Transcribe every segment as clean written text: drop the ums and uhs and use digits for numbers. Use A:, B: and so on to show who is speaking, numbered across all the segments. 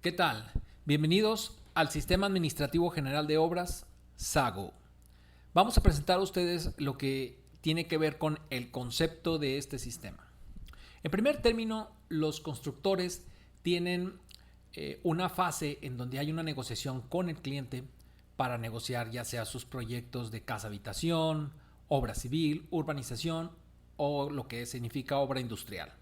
A: ¿Qué tal? Bienvenidos al Sistema Administrativo General de Obras, SAGO. Vamos a presentar a ustedes lo que tiene que ver con el concepto de este sistema. En primer término, los constructores tienen una fase en donde hay una negociación con el cliente para negociar ya sea sus proyectos de casa-habitación, obra civil, urbanización o lo que significa obra industrial.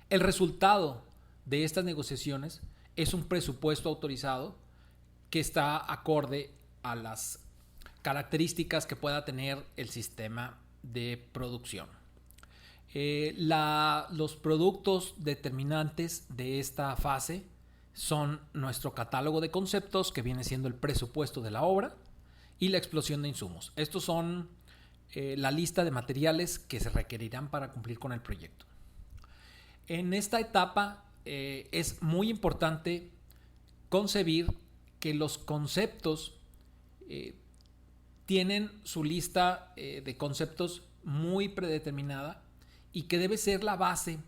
A: El resultado de estas negociaciones es un presupuesto autorizado que está acorde a las características que pueda tener el sistema de producción. Los productos determinantes de esta fase son nuestro catálogo de conceptos, que viene siendo el presupuesto de la obra, y la explosión de insumos. Estos son la lista de materiales que se requerirán para cumplir con el proyecto. En esta etapa es muy importante concebir que los conceptos tienen su lista de conceptos muy predeterminada y que debe ser la base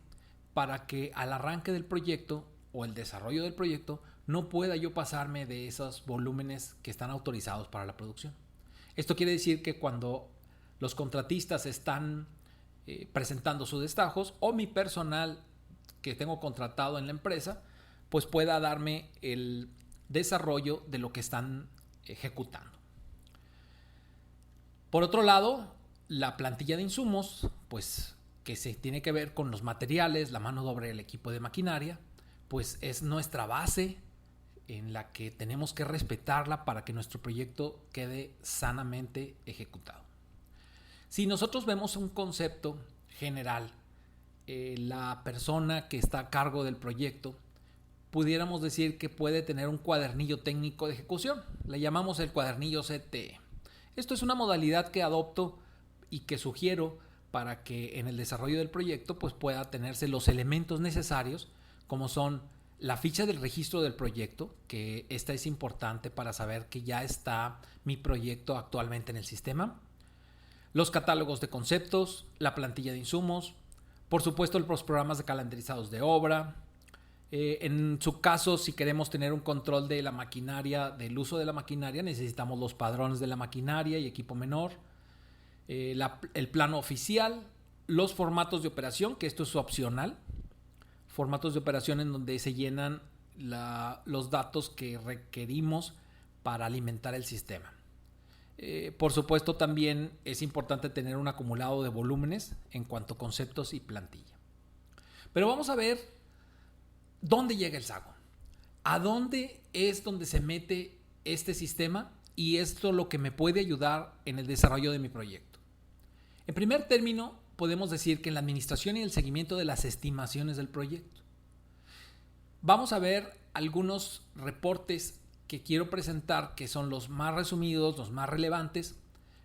A: para que al arranque del proyecto o el desarrollo del proyecto no pueda yo pasarme de esos volúmenes que están autorizados para la producción. Esto quiere decir que cuando los contratistas están presentando sus destajos o mi personal que tengo contratado en la empresa, pues pueda darme el desarrollo de lo que están ejecutando. Por otro lado, la plantilla de insumos, pues que se tiene que ver con los materiales, la mano de obra y el equipo de maquinaria, pues es nuestra base en la que tenemos que respetarla para que nuestro proyecto quede sanamente ejecutado. Si nosotros vemos un concepto general, la persona que está a cargo del proyecto, pudiéramos decir que puede tener un cuadernillo técnico de ejecución. Le llamamos el cuadernillo CTE. Esto es una modalidad que adopto y que sugiero para que en el desarrollo del proyecto pues pueda tenerse los elementos necesarios, como son la ficha del registro del proyecto, que esta es importante para saber que ya está mi proyecto actualmente en el sistema, los catálogos de conceptos, la plantilla de insumos, por supuesto los programas de calendarizados de obra. En su caso, si queremos tener un control de la maquinaria, del uso de la maquinaria, necesitamos los padrones de la maquinaria y equipo menor, el plano oficial, los formatos de operación, que esto es opcional, formatos de operación en donde se llenan los datos que requerimos para alimentar el sistema. Por supuesto, también es importante tener un acumulado de volúmenes en cuanto a conceptos y plantilla. Pero vamos a ver dónde llega el SAGO. ¿A dónde es donde se mete este sistema? Y esto lo que me puede ayudar en el desarrollo de mi proyecto. En primer término, podemos decir que en la administración y el seguimiento de las estimaciones del proyecto. Vamos a ver algunos reportes que quiero presentar, que son los más resumidos, los más relevantes,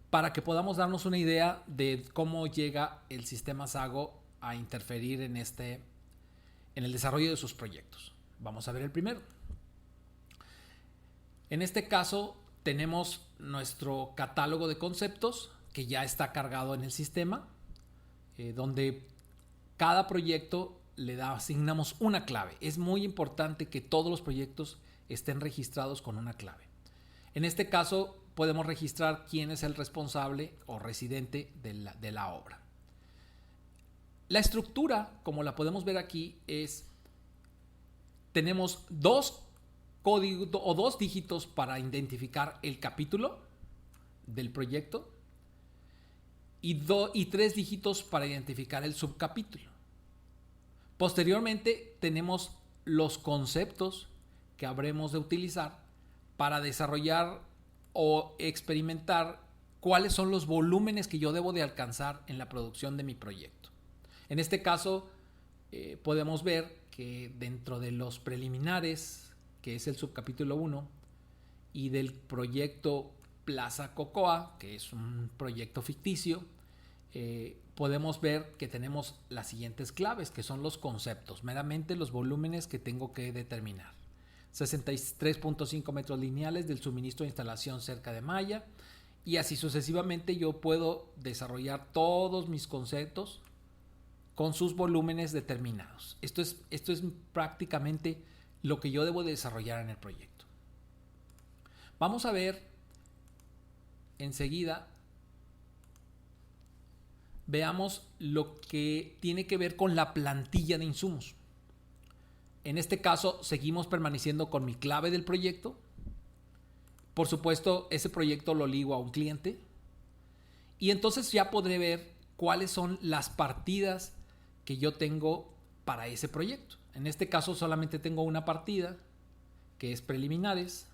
A: para que podamos darnos una idea de cómo llega el sistema SAGO a interferir en el desarrollo de sus proyectos. Vamos a ver el primero. En este caso tenemos nuestro catálogo de conceptos que ya está cargado en el sistema, donde cada proyecto le asignamos una clave. Es muy importante que todos los proyectos estén registrados con una clave. En este caso podemos registrar quién es el responsable o residente de la obra. La estructura, como la podemos ver aquí, tenemos dos códigos o dos dígitos para identificar el capítulo del proyecto y tres dígitos para identificar el subcapítulo. Posteriormente tenemos los conceptos que habremos de utilizar para desarrollar o experimentar cuáles son los volúmenes que yo debo de alcanzar en la producción de mi proyecto. En este caso, podemos ver que dentro de los preliminares, que es el subcapítulo 1, y del proyecto Plaza Cocoa, que es un proyecto ficticio, podemos ver que tenemos las siguientes claves, que son los conceptos, meramente los volúmenes que tengo que determinar. 63.5 metros lineales del suministro de instalación cerca de malla, y así sucesivamente yo puedo desarrollar todos mis conceptos con sus volúmenes determinados. Esto es prácticamente lo que yo debo de desarrollar en el proyecto. Vamos a ver enseguida, veamos lo que tiene que ver con la plantilla de insumos. En este caso, seguimos permaneciendo con mi clave del proyecto. Por supuesto, ese proyecto lo ligo a un cliente. Y entonces ya podré ver cuáles son las partidas que yo tengo para ese proyecto. En este caso solamente tengo una partida, que es preliminares.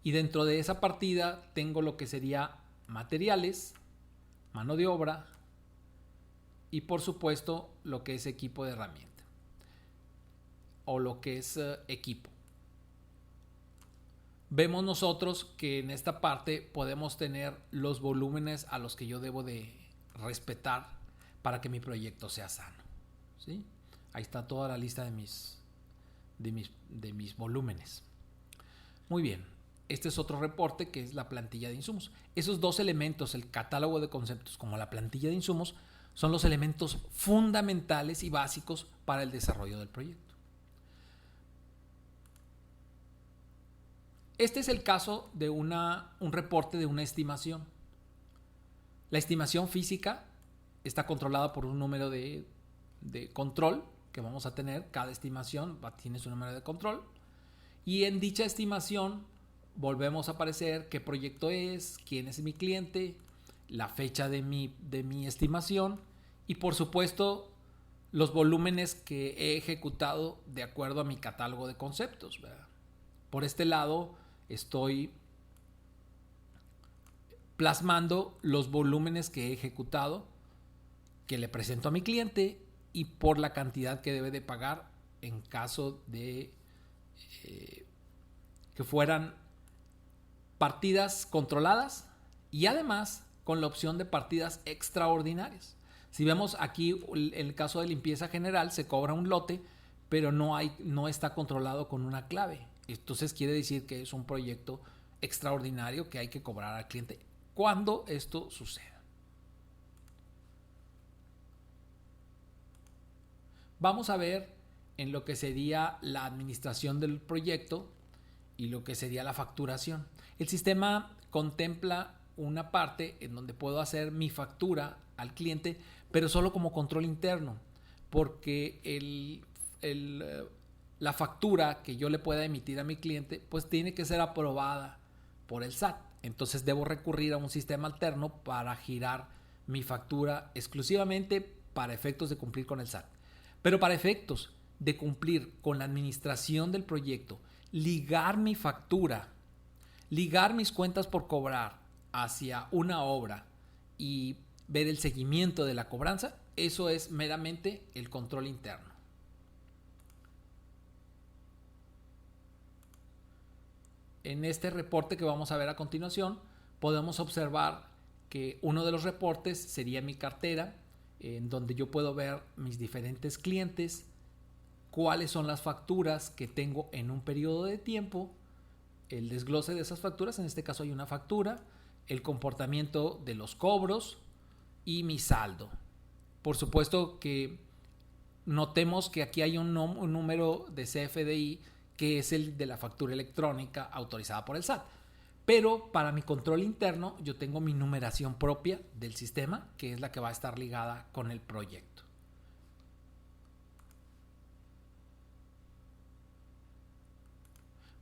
A: Y dentro de esa partida tengo lo que sería materiales, mano de obra y por supuesto lo que es equipo de herramienta o lo que es equipo. Vemos nosotros que en esta parte podemos tener los volúmenes a los que yo debo de respetar para que mi proyecto sea sano, ¿sí? Ahí está toda la lista de mis volúmenes. Muy bien, este es otro reporte que es la plantilla de insumos. Esos dos elementos, el catálogo de conceptos como la plantilla de insumos, son los elementos fundamentales y básicos para el desarrollo del proyecto. Este es el caso de un reporte de una estimación. La estimación física está controlada por un número de control que vamos a tener. Cada estimación tiene su número de control. Y en dicha estimación volvemos a aparecer qué proyecto es, quién es mi cliente, la fecha de mi estimación y por supuesto los volúmenes que he ejecutado de acuerdo a mi catálogo de conceptos, ¿verdad? Por este lado estoy plasmando los volúmenes que he ejecutado, que le presento a mi cliente y por la cantidad que debe de pagar en caso de que fueran partidas controladas y además con la opción de partidas extraordinarias. Si vemos aquí el caso de limpieza general, se cobra un lote, pero no está controlado con una clave. Entonces quiere decir que es un proyecto extraordinario que hay que cobrar al cliente cuando esto suceda. Vamos a ver en lo que sería la administración del proyecto y lo que sería la facturación. El sistema contempla una parte en donde puedo hacer mi factura al cliente, pero solo como control interno, porque la factura que yo le pueda emitir a mi cliente, pues tiene que ser aprobada por el SAT. Entonces debo recurrir a un sistema alterno para girar mi factura exclusivamente para efectos de cumplir con el SAT. Pero para efectos de cumplir con la administración del proyecto, ligar mi factura, ligar mis cuentas por cobrar hacia una obra y ver el seguimiento de la cobranza, eso es meramente el control interno. En este reporte que vamos a ver a continuación, podemos observar que uno de los reportes sería mi cartera, en donde yo puedo ver mis diferentes clientes, cuáles son las facturas que tengo en un periodo de tiempo, el desglose de esas facturas, en este caso hay una factura, el comportamiento de los cobros y mi saldo. Por supuesto que notemos que aquí hay un número de CFDI que es el de la factura electrónica autorizada por el SAT. Pero para mi control interno yo tengo mi numeración propia del sistema, que es la que va a estar ligada con el proyecto.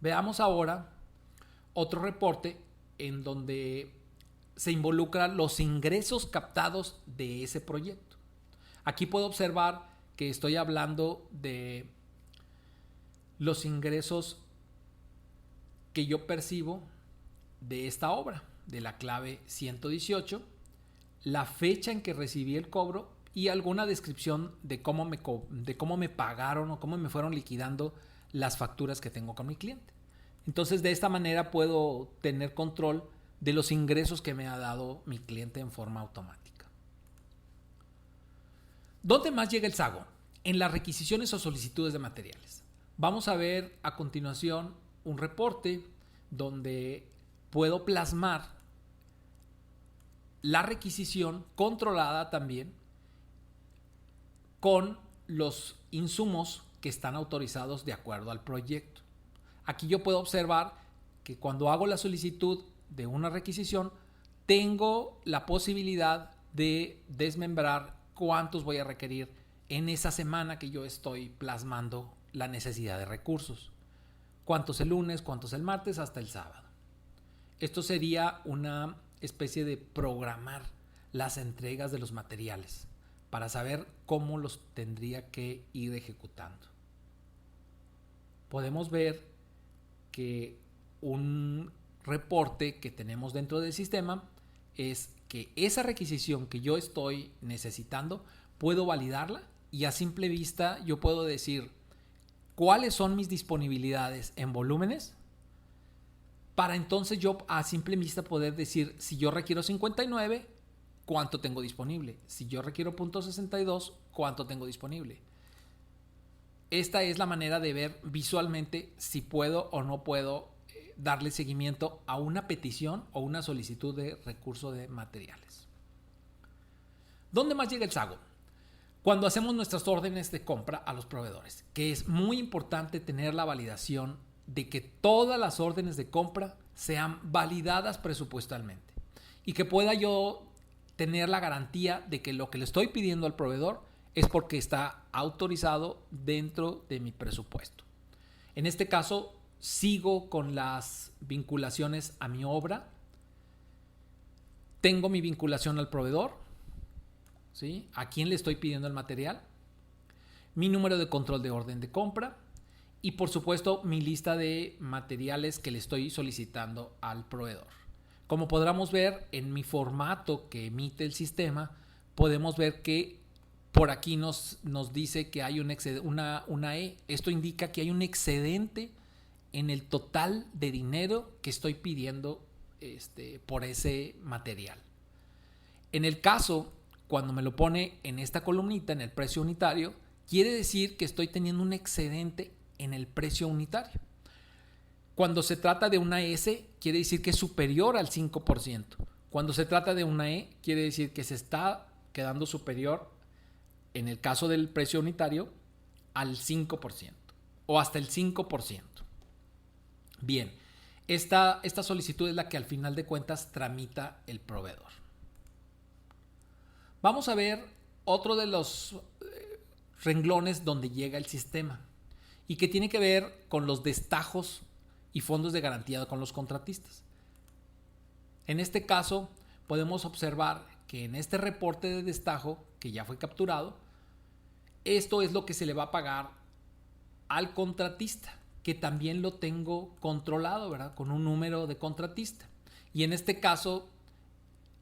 A: Veamos ahora otro reporte en donde se involucran los ingresos captados de ese proyecto. Aquí puedo observar que estoy hablando de los ingresos que yo percibo de esta obra, de la clave 118, la fecha en que recibí el cobro y alguna descripción de cómo me pagaron o cómo me fueron liquidando las facturas que tengo con mi cliente. Entonces, de esta manera puedo tener control de los ingresos que me ha dado mi cliente en forma automática. ¿Dónde más llega el SAGO? En las requisiciones o solicitudes de materiales. Vamos a ver a continuación un reporte donde puedo plasmar la requisición controlada también con los insumos que están autorizados de acuerdo al proyecto. Aquí yo puedo observar que cuando hago la solicitud de una requisición, tengo la posibilidad de desmembrar cuántos voy a requerir en esa semana que yo estoy plasmando la necesidad de recursos. Cuántos el lunes, cuántos el martes, hasta el sábado. Esto sería una especie de programar las entregas de los materiales para saber cómo los tendría que ir ejecutando. Podemos ver que un reporte que tenemos dentro del sistema es que esa requisición que yo estoy necesitando, puedo validarla y a simple vista yo puedo decir cuáles son mis disponibilidades en volúmenes, para entonces yo a simple vista poder decir, si yo requiero 59, ¿cuánto tengo disponible? Si yo requiero .62, ¿cuánto tengo disponible? Esta es la manera de ver visualmente si puedo o no puedo darle seguimiento a una petición o una solicitud de recurso de materiales. ¿Dónde más llega el sago? Cuando hacemos nuestras órdenes de compra a los proveedores, que es muy importante tener la validación de que todas las órdenes de compra sean validadas presupuestalmente y que pueda yo tener la garantía de que lo que le estoy pidiendo al proveedor es porque está autorizado dentro de mi presupuesto. En este caso, sigo con las vinculaciones a mi obra. Tengo mi vinculación al proveedor, ¿sí? A quién le estoy pidiendo el material, mi número de control de orden de compra y por supuesto mi lista de materiales que le estoy solicitando al proveedor. Como podremos ver en mi formato que emite el sistema, podemos ver que por aquí nos dice que hay una E. Esto indica que hay un excedente en el total de dinero que estoy pidiendo por ese material. En el caso, cuando me lo pone en esta columnita, en el precio unitario, quiere decir que estoy teniendo un excedente en el precio unitario. Cuando se trata de una S, quiere decir que es superior al 5%. Cuando se trata de una E, quiere decir que se está quedando superior, en el caso del precio unitario, al 5% o hasta el 5%. Bien, esta solicitud es la que al final de cuentas tramita el proveedor. Vamos a ver otro de los renglones donde llega el sistema y que tiene que ver con los destajos y fondos de garantía con los contratistas. En este caso, podemos observar que en este reporte de destajo que ya fue capturado, esto es lo que se le va a pagar al contratista, que también lo tengo controlado, ¿verdad? Con un número de contratista. Y en este caso,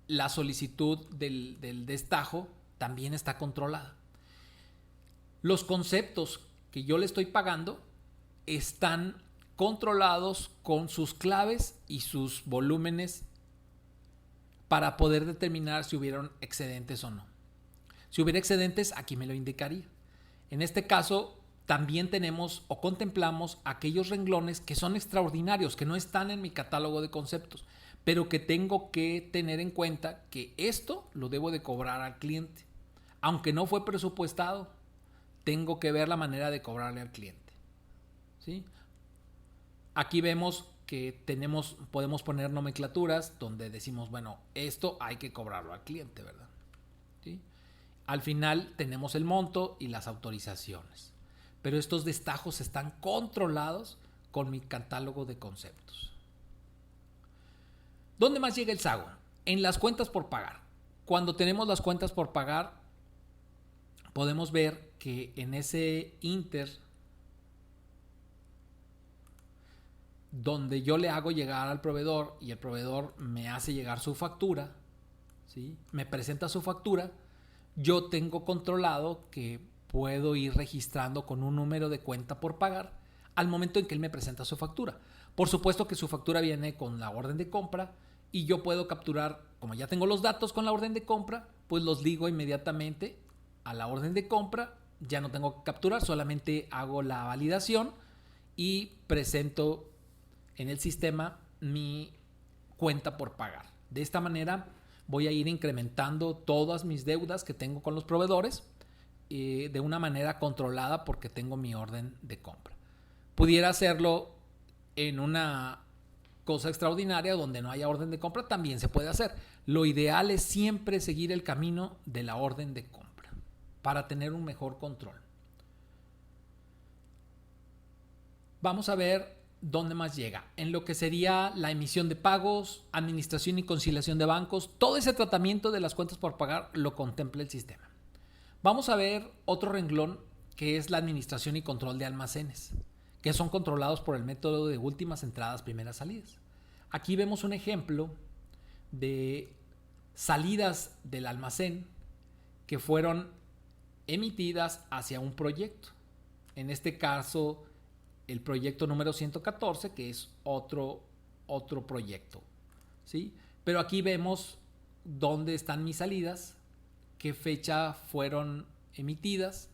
A: la solicitud del destajo también está controlada. Los conceptos que yo le estoy pagando están controlados con sus claves y sus volúmenes para poder determinar si hubieron excedentes o no. Si hubiera excedentes, aquí me lo indicaría. En este caso, también tenemos o contemplamos aquellos renglones que son extraordinarios, que no están en mi catálogo de conceptos, pero que tengo que tener en cuenta que esto lo debo de cobrar al cliente. Aunque no fue presupuestado, tengo que ver la manera de cobrarle al cliente, ¿sí? Aquí vemos que podemos poner nomenclaturas donde decimos, bueno, esto hay que cobrarlo al cliente, ¿verdad? ¿Sí? Al final tenemos el monto y las autorizaciones, pero estos destajos están controlados con mi catálogo de conceptos. ¿Dónde más llega el sago? En las cuentas por pagar. Cuando tenemos las cuentas por pagar, podemos ver que en ese inter donde yo le hago llegar al proveedor y el proveedor me hace llegar su factura, ¿sí? Me presenta su factura, yo tengo controlado que puedo ir registrando con un número de cuenta por pagar al momento en que él me presenta su factura. Por supuesto que su factura viene con la orden de compra y yo puedo capturar, como ya tengo los datos con la orden de compra, pues los ligo inmediatamente a la orden de compra, ya no tengo que capturar, solamente hago la validación y presento en el sistema mi cuenta por pagar. De esta manera voy a ir incrementando todas mis deudas que tengo con los proveedores de una manera controlada porque tengo mi orden de compra. Pudiera hacerlo en una cosa extraordinaria donde no haya orden de compra, también se puede hacer. Lo ideal es siempre seguir el camino de la orden de compra para tener un mejor control. Vamos a ver dónde más llega. En lo que sería la emisión de pagos, administración y conciliación de bancos, todo ese tratamiento de las cuentas por pagar lo contempla el sistema. Vamos a ver otro renglón que es la administración y control de almacenes, que son controlados por el método de últimas entradas, primeras salidas. Aquí vemos un ejemplo de salidas del almacén que fueron emitidas hacia un proyecto. En este caso, el proyecto número 114, que es otro proyecto, ¿sí? Pero aquí vemos dónde están mis salidas, qué fecha fueron emitidas,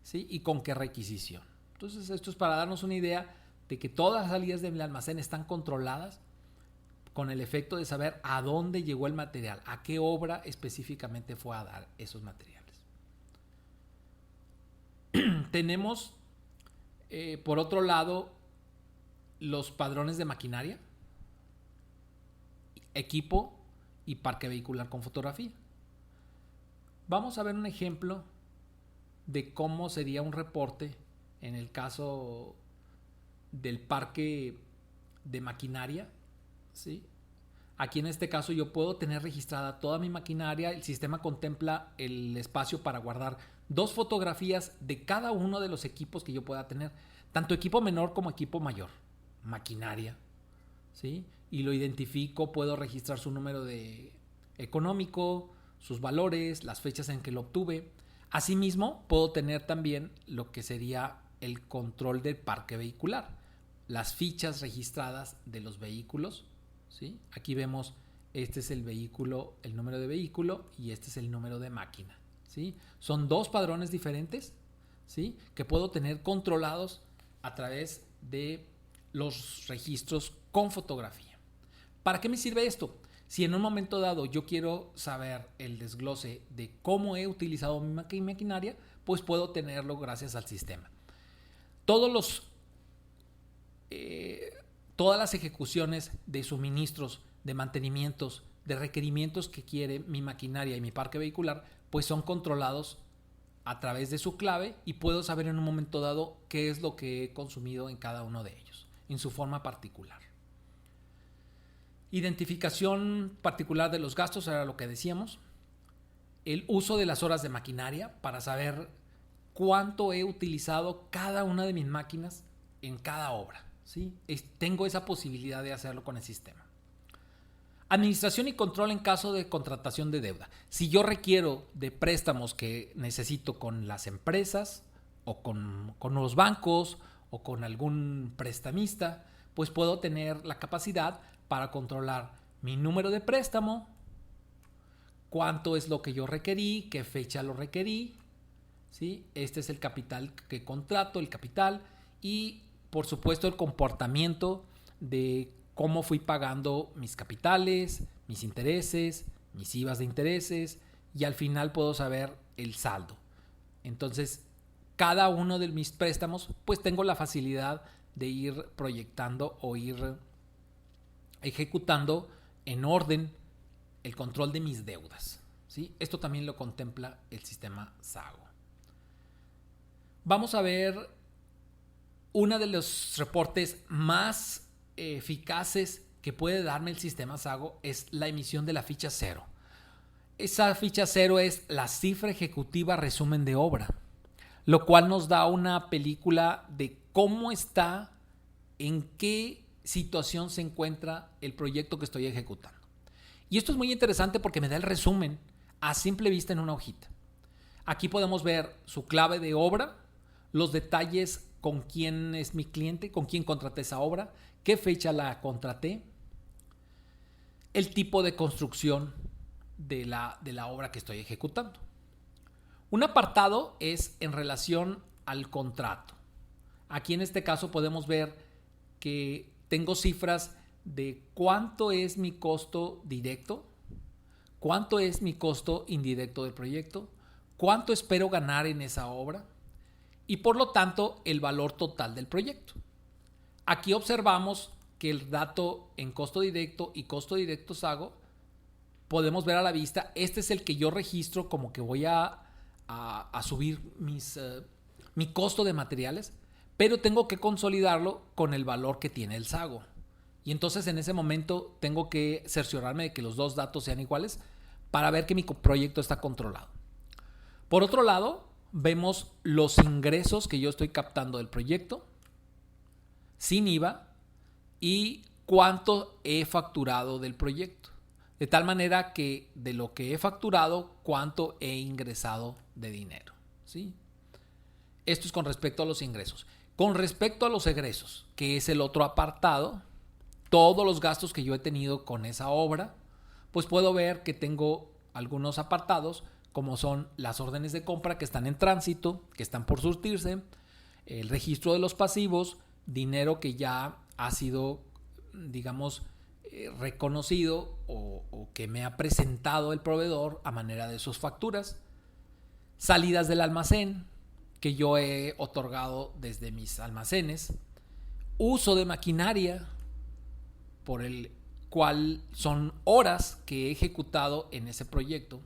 A: ¿sí? Y con qué requisición. Entonces, esto es para darnos una idea de que todas las salidas del almacén están controladas con el efecto de saber a dónde llegó el material, a qué obra específicamente fue a dar esos materiales. Tenemos, por otro lado, los padrones de maquinaria, equipo y parque vehicular con fotografía. Vamos a ver un ejemplo de cómo sería un reporte en el caso del parque de maquinaria, ¿sí? Aquí en este caso yo puedo tener registrada toda mi maquinaria. El sistema contempla el espacio para guardar 2 fotografías de cada uno de los equipos que yo pueda tener, tanto equipo menor como equipo mayor, maquinaria, ¿sí? Y lo identifico, puedo registrar su número de económico, sus valores, las fechas en que lo obtuve. Asimismo, puedo tener también lo que sería el control del parque vehicular, las fichas registradas de los vehículos, ¿sí? Aquí vemos, este es el vehículo, el número de vehículo, y este es el número de máquina, ¿sí? Son 2 padrones diferentes, ¿sí? Que puedo tener controlados a través de los registros con fotografía. ¿Para qué me sirve esto? Si en un momento dado yo quiero saber el desglose de cómo he utilizado mi maquinaria, pues puedo tenerlo gracias al sistema. Todas las ejecuciones de suministros, de mantenimientos, de requerimientos que quiere mi maquinaria y mi parque vehicular, pues son controlados a través de su clave y puedo saber en un momento dado qué es lo que he consumido en cada uno de ellos, en su forma particular. Identificación particular de los gastos, era lo que decíamos. El uso de las horas de maquinaria para saber cuánto he utilizado cada una de mis máquinas en cada obra, ¿sí? Tengo esa posibilidad de hacerlo con el sistema. Administración y control en caso de contratación de deuda. Si yo requiero de préstamos que necesito con las empresas o con los bancos o con algún prestamista, pues puedo tener la capacidad para controlar mi número de préstamo, cuánto es lo que yo requerí, qué fecha lo requerí, ¿sí? Este es el capital que contrato, el capital, y por supuesto el comportamiento de cómo fui pagando mis capitales, mis intereses, mis IVAs de intereses, y al final puedo saber el saldo. Entonces, cada uno de mis préstamos, pues tengo la facilidad de ir proyectando o ir ejecutando en orden el control de mis deudas, ¿sí? Esto también lo contempla el sistema SAGO. Vamos a ver uno de los reportes más eficaces que puede darme el sistema SAGO, es la emisión de la ficha 0. Esa ficha 0 es la cifra ejecutiva resumen de obra, lo cual nos da una película de cómo está, en qué situación se encuentra el proyecto que estoy ejecutando. Y esto es muy interesante porque me da el resumen a simple vista en una hojita. Aquí podemos ver su clave de obra, los detalles, con quién es mi cliente, con quién contraté esa obra, qué fecha la contraté, el tipo de construcción de la obra que estoy ejecutando. Un apartado es en relación al contrato. Aquí en este caso podemos ver que tengo cifras de cuánto es mi costo directo, cuánto es mi costo indirecto del proyecto, cuánto espero ganar en esa obra y por lo tanto el valor total del proyecto. Aquí observamos que el dato en costo directo y costo directo SAGO podemos ver a la vista. Este es el que yo registro como que voy a subir mi costo de materiales, pero tengo que consolidarlo con el valor que tiene el SAGO. Y entonces en ese momento tengo que cerciorarme de que los dos datos sean iguales para ver que mi proyecto está controlado. Por otro lado, vemos los ingresos que yo estoy captando del proyecto sin IVA y cuánto he facturado del proyecto. De tal manera que de lo que he facturado, cuánto he ingresado de dinero, ¿sí? Esto es con respecto a los ingresos. Con respecto a los egresos, que es el otro apartado, todos los gastos que yo he tenido con esa obra, pues puedo ver que tengo algunos apartados, como son las órdenes de compra que están en tránsito, que están por surtirse, el registro de los pasivos, dinero que ya ha sido, digamos, reconocido o que me ha presentado el proveedor a manera de sus facturas, salidas del almacén que yo he otorgado desde mis almacenes, uso de maquinaria por el cual son horas que he ejecutado en ese proyecto,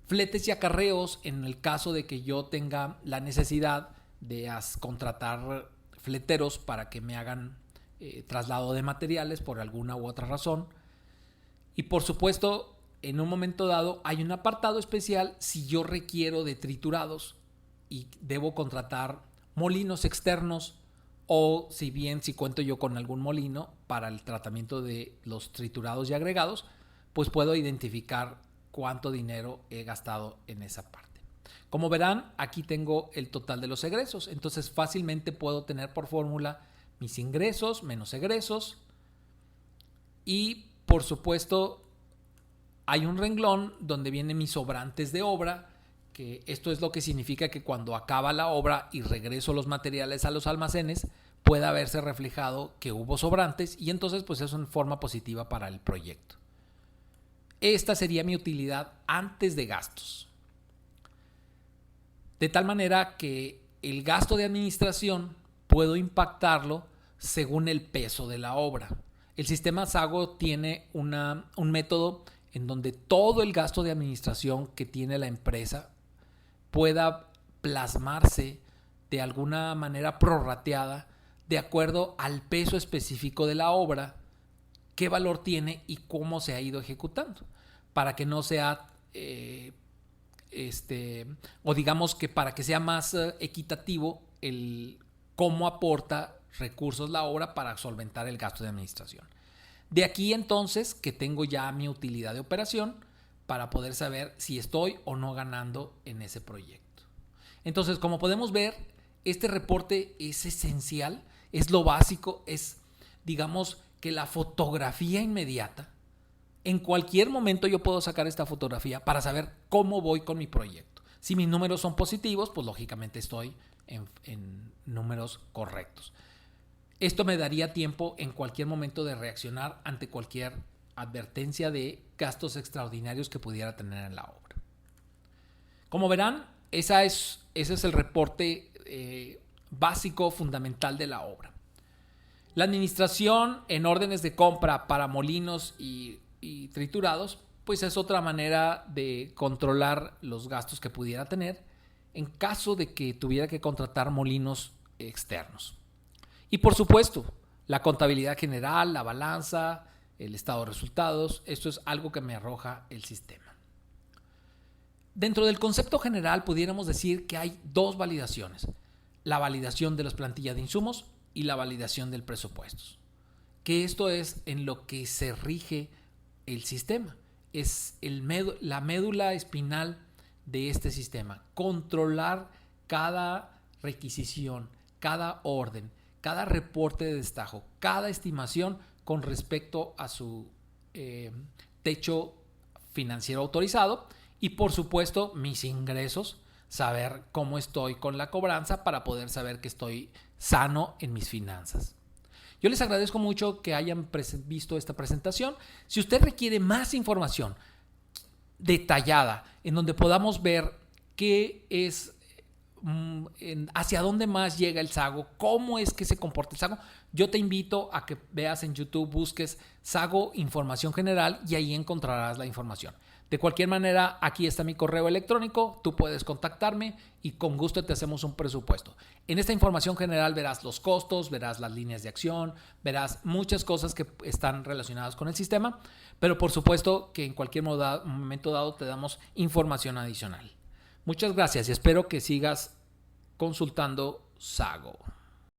A: fletes y acarreos en el caso de que yo tenga la necesidad de contratar fleteros para que me hagan traslado de materiales por alguna u otra razón. Y por supuesto, en un momento dado hay un apartado especial si yo requiero de triturados y debo contratar molinos externos, o si cuento yo con algún molino para el tratamiento de los triturados y agregados, pues puedo identificar cuánto dinero he gastado en esa parte. Como verán, aquí tengo el total de los egresos, entonces fácilmente puedo tener por fórmula mis ingresos menos egresos, y por supuesto hay un renglón donde vienen mis sobrantes de obra, que esto es lo que significa que cuando acaba la obra y regreso los materiales a los almacenes, pueda verse reflejado que hubo sobrantes, y entonces pues es una forma positiva para el proyecto. Esta sería mi utilidad antes de gastos. De tal manera que el gasto de administración puedo impactarlo según el peso de la obra. El sistema SAGO tiene un método en donde todo el gasto de administración que tiene la empresa pueda plasmarse de alguna manera prorrateada de acuerdo al peso específico de la obra, qué valor tiene y cómo se ha ido ejecutando, para que no sea o digamos que para que sea más equitativo el cómo aporta recursos la obra para solventar el gasto de administración. De aquí entonces que tengo ya mi utilidad de operación para poder saber si estoy o no ganando en ese proyecto. Entonces, como podemos ver, este reporte es esencial, es lo básico, es, digamos, que la fotografía inmediata. En cualquier momento yo puedo sacar esta fotografía para saber cómo voy con mi proyecto. Si mis números son positivos, pues lógicamente estoy en números correctos. Esto me daría tiempo en cualquier momento de reaccionar ante cualquier advertencia de gastos extraordinarios que pudiera tener en la obra. Como verán, ese es el reporte básico, fundamental de la obra. La administración en órdenes de compra para molinos y triturados, pues es otra manera de controlar los gastos que pudiera tener en caso de que tuviera que contratar molinos externos. Y por supuesto, la contabilidad general, la balanza, el estado de resultados, esto es algo que me arroja el sistema. Dentro del concepto general pudiéramos decir que hay dos validaciones: la validación de las plantillas de insumos y la validación del presupuesto. Que esto es en lo que se rige el sistema. Es la médula espinal de este sistema. Controlar cada requisición, cada orden, cada reporte de destajo, cada estimación con respecto a su techo financiero autorizado y, por supuesto, mis ingresos, saber cómo estoy con la cobranza para poder saber que estoy sano en mis finanzas. Yo les agradezco mucho que hayan visto esta presentación. Si usted requiere más información detallada en donde podamos ver qué es, hacia dónde más llega el sago, cómo es que se comporta el sago, yo te invito a que veas en YouTube, busques sago información general y ahí encontrarás la información. De cualquier manera, aquí está mi correo electrónico, tú puedes contactarme y con gusto te hacemos un presupuesto. En esta información general verás los costos, verás las líneas de acción, verás muchas cosas que están relacionadas con el sistema, pero por supuesto que en cualquier momento dado te damos información adicional. Muchas gracias y espero que sigas consultando Sago.